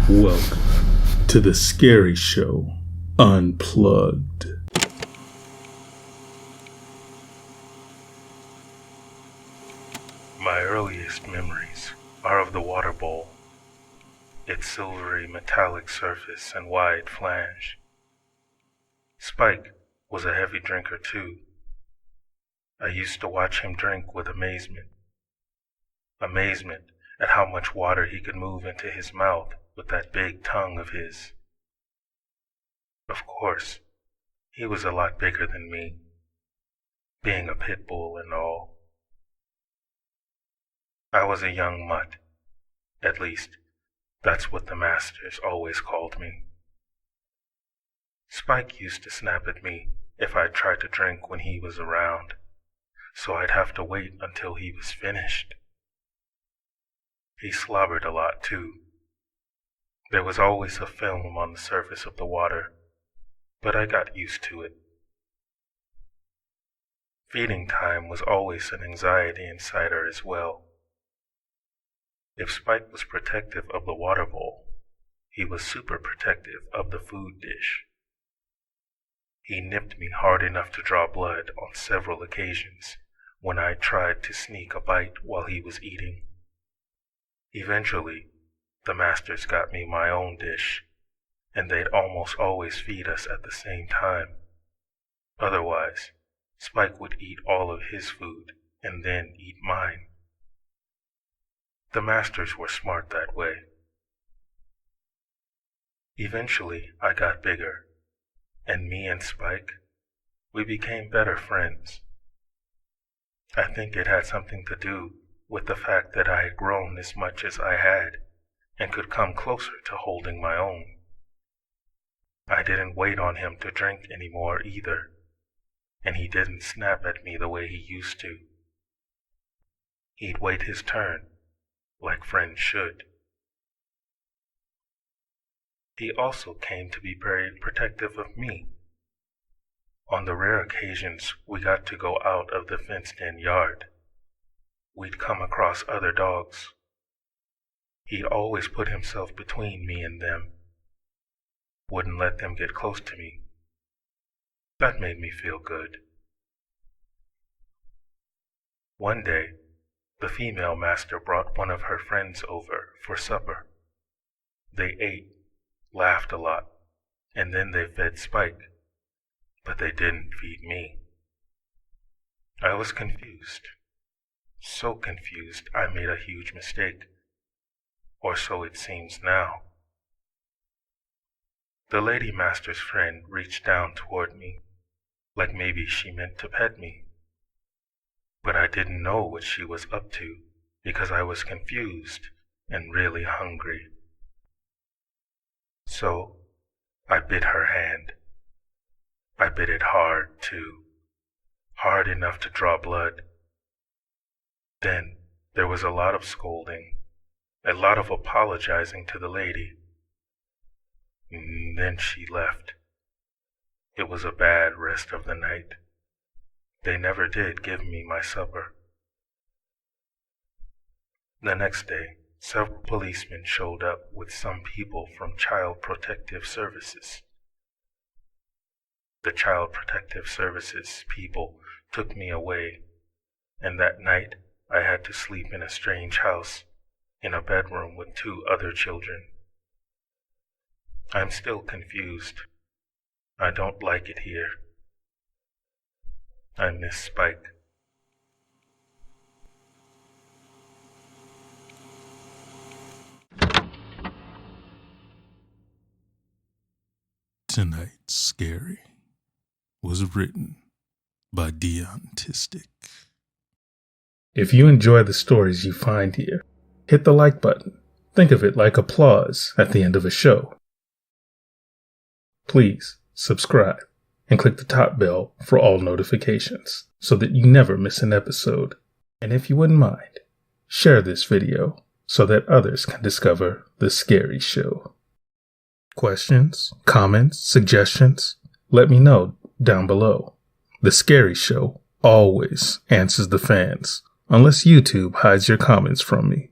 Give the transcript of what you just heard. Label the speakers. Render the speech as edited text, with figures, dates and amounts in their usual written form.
Speaker 1: Welcome to the Scary Show Unplugged. My earliest memories are of the water bowl, its silvery metallic surface and wide flange. Spike was a heavy drinker too. I used to watch him drink with amazement at how much water he could move into his mouth with that big tongue of his. Of course, he was a lot bigger than me, being a pit bull and all. I was a young mutt. At least, that's what the masters always called me. Spike used to snap at me if I tried to drink when he was around, so I'd have to wait until he was finished. He slobbered a lot too. There was always a film on the surface of the water, but I got used to it. Feeding time was always an anxiety inside her as well. If Spike was protective of the water bowl, he was super protective of the food dish. He nipped me hard enough to draw blood on several occasions when I tried to sneak a bite while he was eating. Eventually, the masters got me my own dish, and they'd almost always feed us at the same time. Otherwise, Spike would eat all of his food and then eat mine. The masters were smart that way. Eventually, I got bigger, and me and Spike, we became better friends. I think it had something to do with the fact that I had grown as much as I had and could come closer to holding my own. I didn't wait on him to drink anymore either, and he didn't snap at me the way he used to. He'd wait his turn, like friends should. He also came to be very protective of me. On the rare occasions we got to go out of the fenced-in yard, we'd come across other dogs. He'd always put himself between me and them, wouldn't let them get close to me. That made me feel good. One day, the female master brought one of her friends over for supper. They ate, laughed a lot, and then they fed Spike, but they didn't feed me. I was confused. So confused I made a huge mistake. Or so it seems now. The lady master's friend reached down toward me, like maybe she meant to pet me. But I didn't know what she was up to because I was confused and really hungry. So, I bit her hand. I bit it hard, too. Hard enough to draw blood. Then, there was a lot of scolding, a lot of apologizing to the lady. And then she left. It was a bad rest of the night. They never did give me my supper. The next day, several policemen showed up with some people from Child Protective Services. The Child Protective Services people took me away, and that night I had to sleep in a strange house, in a bedroom with 2 other children. I'm still confused. I don't like it here. I miss Spike. Tonight's Scary was written by Deontistic. If you enjoy the stories you find here, hit the like button. Think of it like applause at the end of a show. Please subscribe and click the top bell for all notifications so that you never miss an episode. And if you wouldn't mind, share this video so that others can discover The Scary Show. Questions, comments, suggestions? Let me know down below. The Scary Show always answers the fans, unless YouTube hides your comments from me.